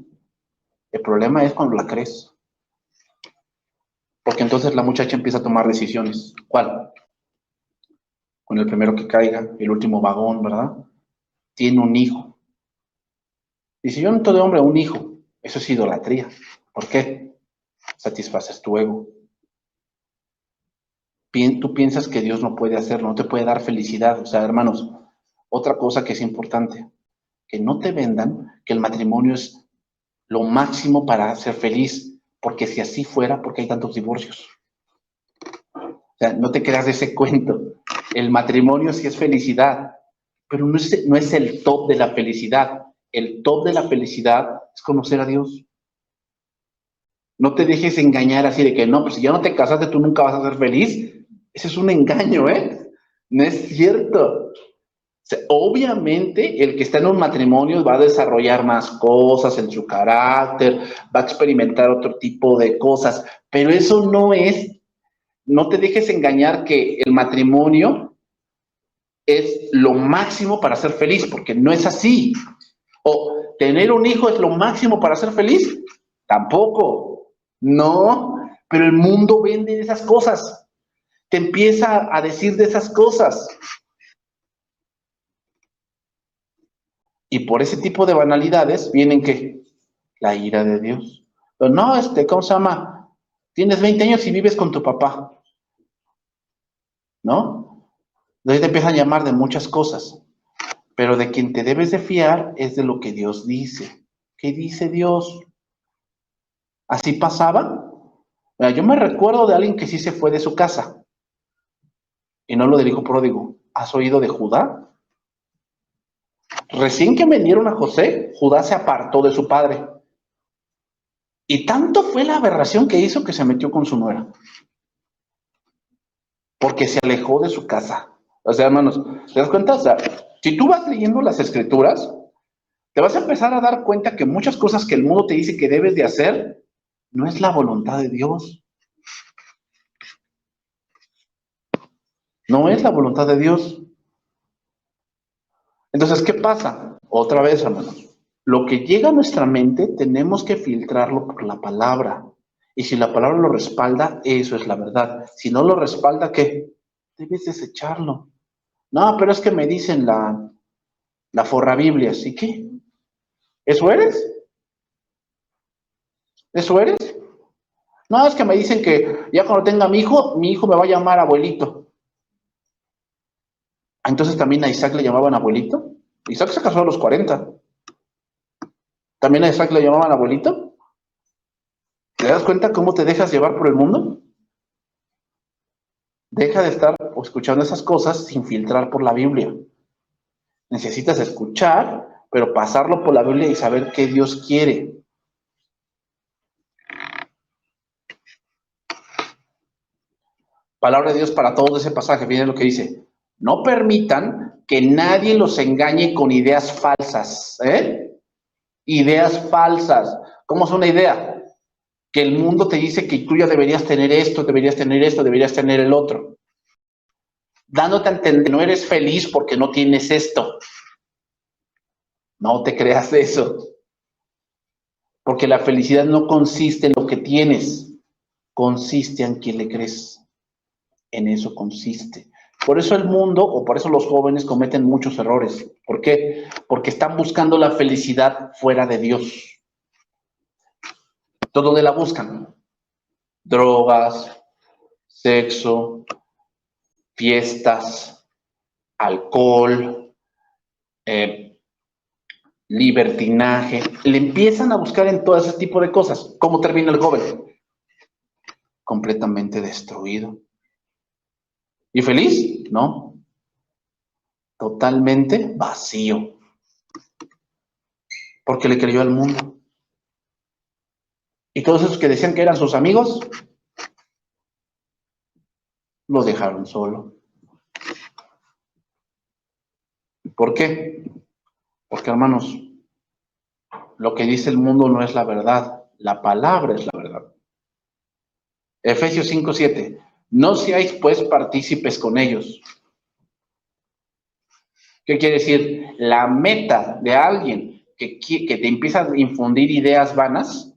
El problema es cuando la crees. Porque entonces la muchacha empieza a tomar decisiones. ¿Cuál? Con el primero que caiga, el último vagón, ¿verdad? Tiene un hijo. Dice, yo no de hombre un hijo. Eso es idolatría. ¿Por qué? Satisfaces tu ego. Tú piensas que Dios no puede hacerlo, no te puede dar felicidad. O sea, hermanos, otra cosa que es importante, que no te vendan que el matrimonio es lo máximo para ser feliz, porque si así fuera, ¿por qué hay tantos divorcios? O sea, no te creas de ese cuento. El matrimonio sí es felicidad, pero no es el top de la felicidad. El top de la felicidad es conocer a Dios. No te dejes engañar así de que no, pues si ya no te casaste, tú nunca vas a ser feliz. Ese es un engaño, ¿eh? No es cierto. O sea, obviamente, el que está en un matrimonio va a desarrollar más cosas en su carácter, va a experimentar otro tipo de cosas, pero eso no te dejes engañar que el matrimonio es lo máximo para ser feliz, porque no es así. O tener un hijo es lo máximo para ser feliz, tampoco. No, pero el mundo vende esas cosas. Te empieza a decir de esas cosas. Y por ese tipo de banalidades vienen que la ira de Dios. Pero no, ¿cómo se llama? Tienes 20 años y vives con tu papá, ¿no? Entonces te empiezan a llamar de muchas cosas. Pero de quien te debes de fiar es de lo que Dios dice. ¿Qué dice Dios? ¿Así pasaba? Mira, yo me recuerdo de alguien que sí se fue de su casa. Y no lo del hijo pródigo. ¿Has oído de Judá? Recién que vendieron a José, Judá se apartó de su padre. Y tanto fue la aberración que hizo que se metió con su nuera. Porque se alejó de su casa. O sea, hermanos, ¿te das cuenta? O sea, si tú vas leyendo las escrituras, te vas a empezar a dar cuenta que muchas cosas que el mundo te dice que debes de hacer, no es la voluntad de Dios. No es la voluntad de Dios. Entonces, ¿qué pasa? Otra vez, hermanos. Lo que llega a nuestra mente tenemos que filtrarlo por la palabra. Y si la palabra lo respalda, eso es la verdad. Si no lo respalda, ¿qué? Debes desecharlo. No, pero es que me dicen la forrabiblia, ¿sí qué? ¿Eso eres? ¿Eso eres? No, es que me dicen que ya cuando tenga mi hijo me va a llamar abuelito. Entonces también a Isaac le llamaban abuelito. Isaac se casó a los 40. ¿También a Isaac le llamaban abuelito? ¿Te das cuenta cómo te dejas llevar por el mundo? Deja de estar escuchando esas cosas sin filtrar por la Biblia. Necesitas escuchar, pero pasarlo por la Biblia y saber qué Dios quiere. Palabra de Dios para todo ese pasaje. Miren lo que dice. No permitan que nadie los engañe con ideas falsas. Ideas falsas. ¿Cómo es una idea? Que el mundo te dice que tú ya deberías tener esto, deberías tener el otro. Dándote a entender que no eres feliz porque no tienes esto. No te creas de eso. Porque la felicidad no consiste en lo que tienes, consiste en quién le crees. En eso consiste. Por eso el mundo, o por eso los jóvenes cometen muchos errores. ¿Por qué? Porque están buscando la felicidad fuera de Dios. ¿Todo dónde la buscan? Drogas, sexo, fiestas, alcohol, libertinaje. Le empiezan a buscar en todo ese tipo de cosas. ¿Cómo termina el joven? Completamente destruido. ¿Y feliz? No. Totalmente vacío. Porque le creyó al mundo. Y todos esos que decían que eran sus amigos, lo dejaron solo. ¿Por qué? Porque, hermanos, lo que dice el mundo no es la verdad. La palabra es la verdad. Efesios 5:7. No seáis, pues, partícipes con ellos. ¿Qué quiere decir? La meta de alguien que te empieza a infundir ideas vanas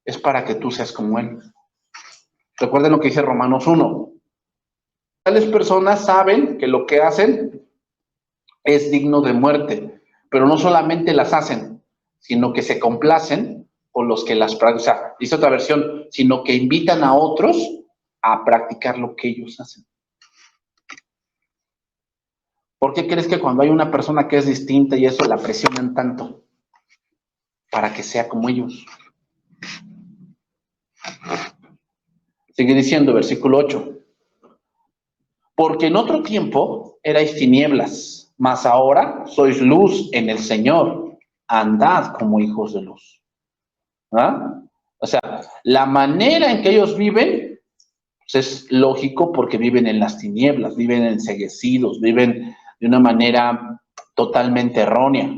es para que tú seas como él. Recuerden lo que dice Romanos 1. Tales personas saben que lo que hacen es digno de muerte, pero no solamente las hacen, sino que se complacen con los que las practican. O sea, dice otra versión, sino que invitan a otros a practicar lo que ellos hacen. ¿Por qué crees que cuando hay una persona que es distinta y eso la presionan tanto? Para que sea como ellos. Sigue diciendo, versículo 8. Porque en otro tiempo erais tinieblas, mas ahora sois luz en el Señor. Andad como hijos de luz. ¿Ah? O sea, la manera en que ellos viven pues es lógico porque viven en las tinieblas, viven enceguecidos, viven de una manera totalmente errónea.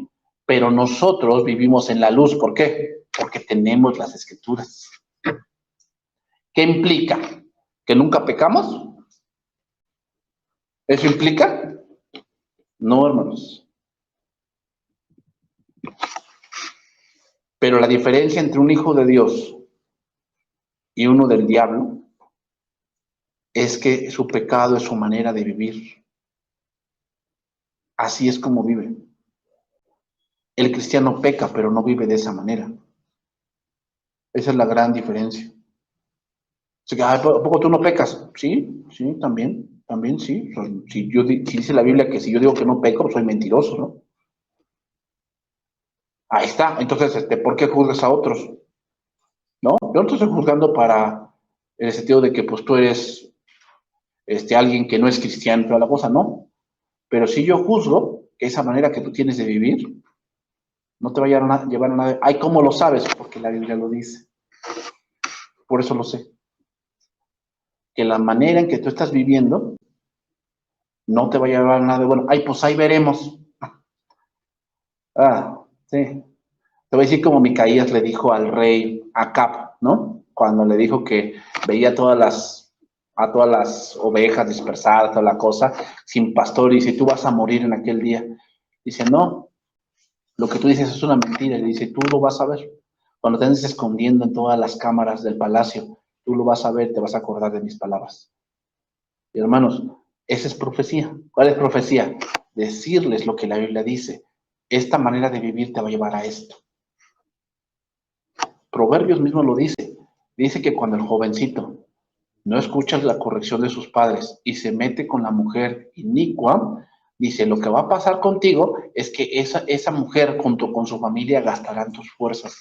Pero nosotros vivimos en la luz. ¿Por qué? Porque tenemos las Escrituras. ¿Qué implica? ¿Que nunca pecamos? ¿Eso implica? No, hermanos. Pero la diferencia entre un hijo de Dios y uno del diablo es que su pecado es su manera de vivir. Así es como vive. El cristiano peca, pero no vive de esa manera. Esa es la gran diferencia. Así que, ¿a poco tú no pecas? Sí, sí, también sí. Si dice la Biblia que si yo digo que no peco, pues soy mentiroso, ¿no? Ahí está. Entonces, ¿por qué juzgas a otros? No, yo no te estoy juzgando en el sentido de que pues tú eres alguien que no es cristiano, toda la cosa, no. Pero si yo juzgo que esa manera que tú tienes de vivir no te va a llevar a nada. Ay, ¿cómo lo sabes? Porque la Biblia lo dice. Por eso lo sé. Que la manera en que tú estás viviendo no te va a llevar a nada de bueno. Ay, pues ahí veremos. Ah, sí. Te voy a decir como Micaías le dijo al rey Acab, ¿no? Cuando le dijo que veía a todas las ovejas dispersadas, toda la cosa, sin pastor, y dice, tú vas a morir en aquel día. Dice, no, lo que tú dices es una mentira. Y dice, tú lo vas a ver. Cuando te andes escondiendo en todas las cámaras del palacio, tú lo vas a ver, te vas a acordar de mis palabras. Y hermanos, esa es profecía. ¿Cuál es profecía? Decirles lo que la Biblia dice. Esta manera de vivir te va a llevar a esto. Proverbios mismo lo dice. Dice que cuando el jovencito no escucha la corrección de sus padres y se mete con la mujer inicua, dice, lo que va a pasar contigo es que esa mujer junto con su familia gastarán tus fuerzas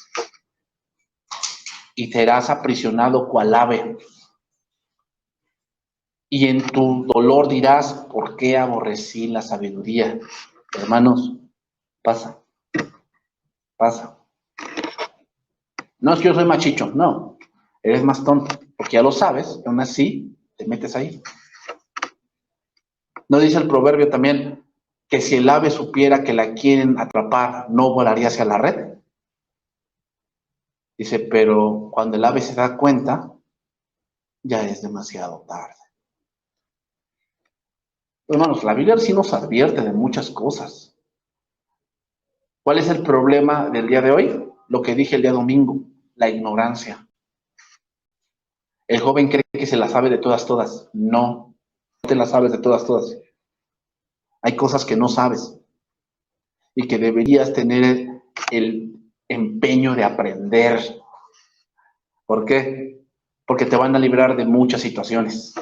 y serás aprisionado cual ave. Y en tu dolor dirás, ¿por qué aborrecí la sabiduría? Hermanos, pasa. No es que yo soy machicho, no. Eres más tonto, porque ya lo sabes, aún así te metes ahí. ¿No dice el proverbio también que si el ave supiera que la quieren atrapar, no volaría hacia la red? Dice, pero cuando el ave se da cuenta, ya es demasiado tarde. Hermanos, la Biblia sí nos advierte de muchas cosas. ¿Cuál es el problema del día de hoy? Lo que dije el día domingo, la ignorancia. El joven cree que se la sabe de todas. No. te las sabes de todas, todas. Hay cosas que no sabes y que deberías tener el empeño de aprender. ¿Por qué? Porque te van a librar de muchas situaciones.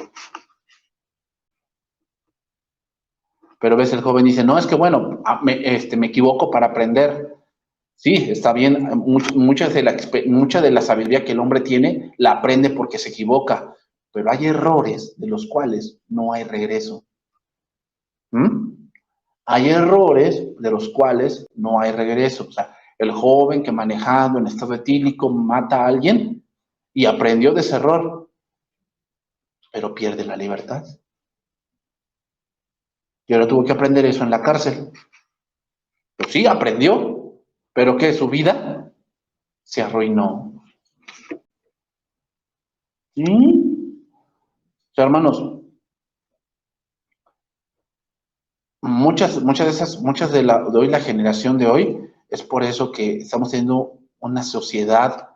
Pero ves, el joven dice, no, es que bueno, me equivoco para aprender. Sí, está bien, mucha de la sabiduría que el hombre tiene la aprende porque se equivoca, pero hay errores de los cuales no hay regreso. ¿Mm? Hay errores de los cuales no hay regreso. O sea, el joven que manejando en estado etílico mata a alguien y aprendió de ese error, pero pierde la libertad. Y ahora tuvo que aprender eso en la cárcel. Pues sí, aprendió, pero ¿qué? Su vida se arruinó. ¿Sí? O sea, hermanos, muchas de hoy, la generación de hoy, es por eso que estamos teniendo una sociedad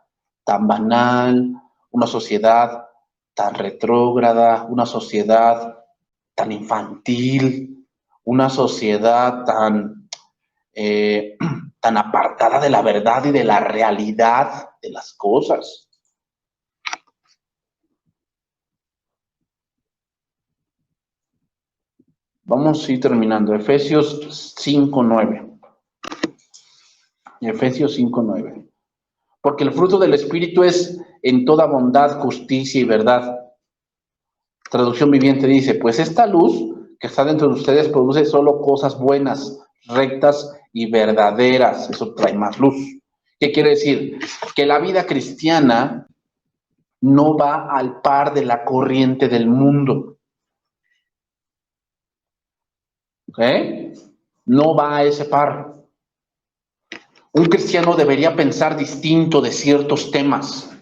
tan banal, una sociedad tan retrógrada, una sociedad tan infantil, una sociedad tan apartada de la verdad y de la realidad de las cosas. Vamos a ir terminando. Efesios 5:9. Efesios 5:9. Porque el fruto del Espíritu es en toda bondad, justicia y verdad. Traducción viviente dice, pues esta luz que está dentro de ustedes produce solo cosas buenas, rectas y verdaderas. Eso trae más luz. ¿Qué quiere decir? Que la vida cristiana no va al par de la corriente del mundo. ¿Ok? No va a ese par. Un cristiano debería pensar distinto de ciertos temas.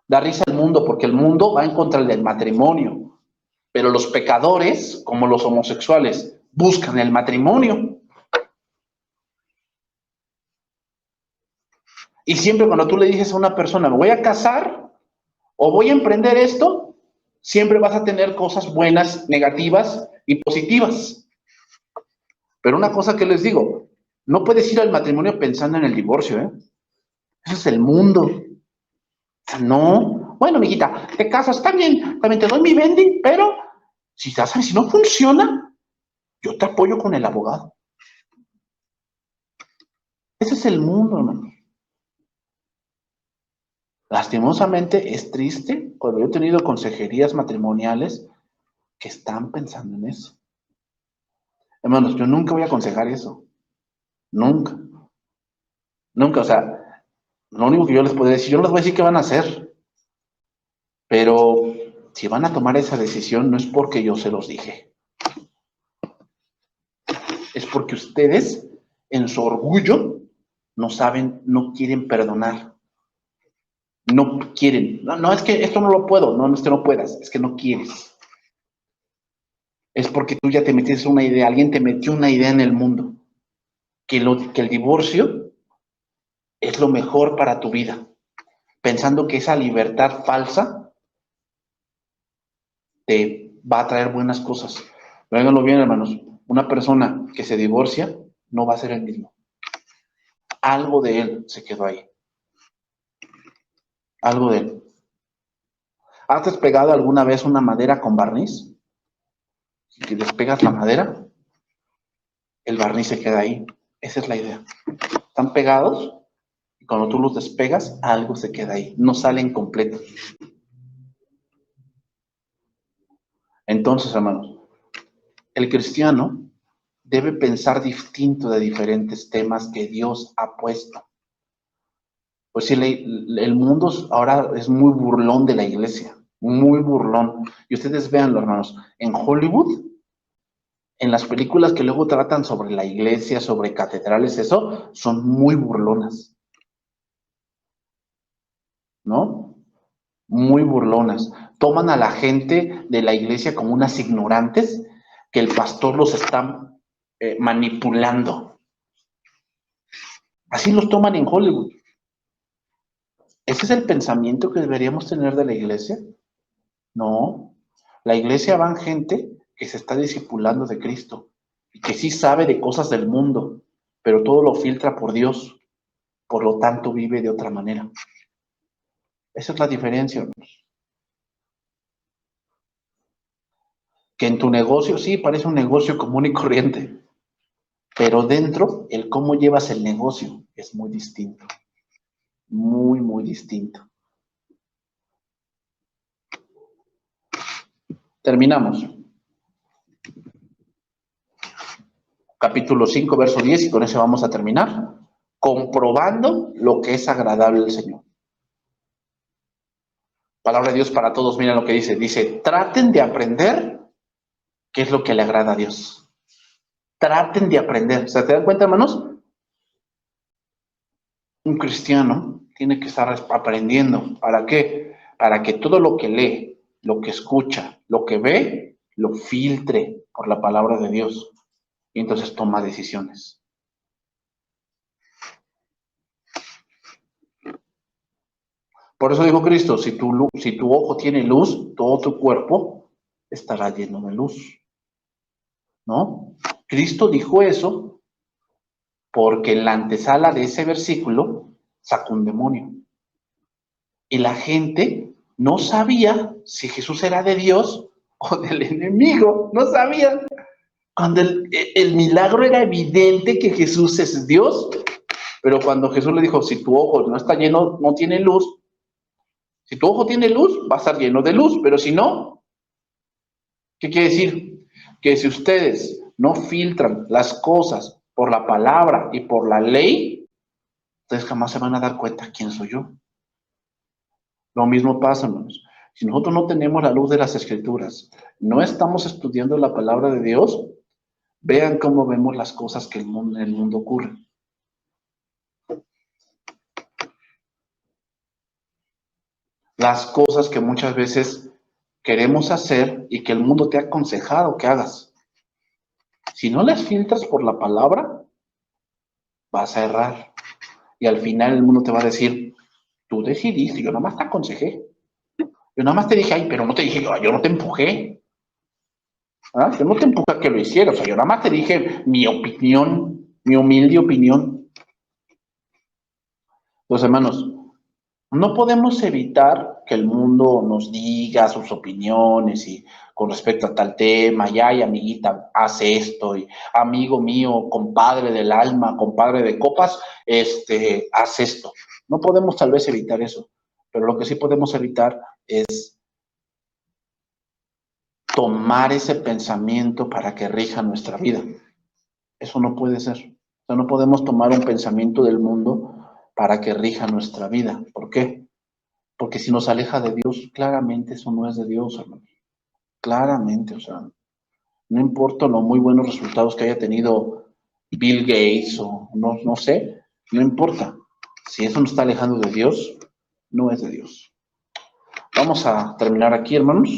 Da risa el mundo porque el mundo va en contra del matrimonio, pero los pecadores, como los homosexuales, buscan el matrimonio. Y siempre cuando tú le dices a una persona, me voy a casar o voy a emprender esto, siempre vas a tener cosas buenas, negativas y positivas. Pero una cosa que les digo, no puedes ir al matrimonio pensando en el divorcio, ¿eh? Ese es el mundo. O sea, no. Bueno, mijita, te casas, también te doy mi vending, pero si no funciona, yo te apoyo con el abogado. Ese es el mundo, hermano. Lastimosamente es triste cuando yo he tenido consejerías matrimoniales que están pensando en eso. Hermanos, yo nunca voy a aconsejar eso. Nunca. Nunca, o sea, lo único que yo les puedo decir, yo no les voy a decir qué van a hacer. Pero si van a tomar esa decisión, no es porque yo se los dije. Es porque ustedes, en su orgullo, no saben, no quieren perdonar. No quieren. No, es que esto no lo puedo. No es que no puedas, es que no quieres. Es porque tú ya te metiste una idea, alguien te metió una idea en el mundo, que el divorcio es lo mejor para tu vida, pensando que esa libertad falsa te va a traer buenas cosas. Véanlo bien, hermanos. Una persona que se divorcia no va a ser el mismo. Algo de él se quedó ahí. Algo de él. ¿Has despegado alguna vez una madera con barniz? Si despegas la madera, el barniz se queda ahí. Esa es la idea. Están pegados y cuando tú los despegas, algo se queda ahí. No salen completos. Entonces, hermanos, el cristiano debe pensar distinto de diferentes temas que Dios ha puesto. Pues sí, el mundo ahora es muy burlón de la iglesia, muy burlón. Y ustedes véanlo, hermanos, en Hollywood, en las películas que luego tratan sobre la iglesia, sobre catedrales, eso, son muy burlonas. ¿No? Muy burlonas. Toman a la gente de la iglesia como unas ignorantes que el pastor los está manipulando. Así los toman en Hollywood. ¿Ese es el pensamiento que deberíamos tener de la iglesia? No. La iglesia van gente que se está discipulando de Cristo y que sí sabe de cosas del mundo, pero todo lo filtra por Dios, por lo tanto vive de otra manera. Esa es la diferencia, hermanos. Que en tu negocio sí parece un negocio común y corriente, pero dentro el cómo llevas el negocio es muy distinto, muy, muy distinto. Terminamos. Capítulo 5, verso 10, y con eso vamos a terminar. Comprobando lo que es agradable al Señor. Palabra de Dios para todos, miren lo que dice. Dice, traten de aprender qué es lo que le agrada a Dios. Traten de aprender. O sea, ¿te dan cuenta, hermanos? Un cristiano tiene que estar aprendiendo. ¿Para qué? Para que todo lo que lee, lo que escucha, lo que ve, lo filtre por la palabra de Dios. Y entonces toma decisiones. Por eso dijo Cristo, si tu ojo tiene luz, todo tu cuerpo estará lleno de luz. ¿No? Cristo dijo eso porque en la antesala de ese versículo sacó un demonio. Y la gente no sabía si Jesús era de Dios o del enemigo. No sabían. Cuando el milagro era evidente que Jesús es Dios, pero cuando Jesús le dijo, si tu ojo no está lleno, no tiene luz, si tu ojo tiene luz, va a estar lleno de luz, pero si no, ¿qué quiere decir? Que si ustedes no filtran las cosas por la palabra y por la ley, ustedes jamás se van a dar cuenta quién soy yo. Lo mismo pasa, hermanos. Si nosotros no tenemos la luz de las Escrituras, no estamos estudiando la palabra de Dios, vean cómo vemos las cosas que en el mundo ocurren. Las cosas que muchas veces queremos hacer y que el mundo te ha aconsejado que hagas. Si no las filtras por la palabra, vas a errar. Y al final el mundo te va a decir, tú decidiste, yo nada más te aconsejé. Yo nada más te dije, ay, pero no te dije, yo no te empujé. ¿Ah? Yo no te empujé a que lo hicieras, o sea, yo nada más te dije mi opinión, mi humilde opinión. Los hermanos, no podemos evitar que el mundo nos diga sus opiniones y con respecto a tal tema, y ay, amiguita, hace esto, y amigo mío, compadre del alma, compadre de copas, haz esto. No podemos tal vez evitar eso, pero lo que sí podemos evitar es tomar ese pensamiento para que rija nuestra vida. Eso no puede ser. O sea, no podemos tomar un pensamiento del mundo para que rija nuestra vida. ¿Por qué? Porque si nos aleja de Dios, claramente eso no es de Dios, hermano. Claramente, o sea, no importa los muy buenos resultados que haya tenido Bill Gates o no sé, no importa. Si eso nos está alejando de Dios, no es de Dios. Vamos a terminar aquí, hermanos.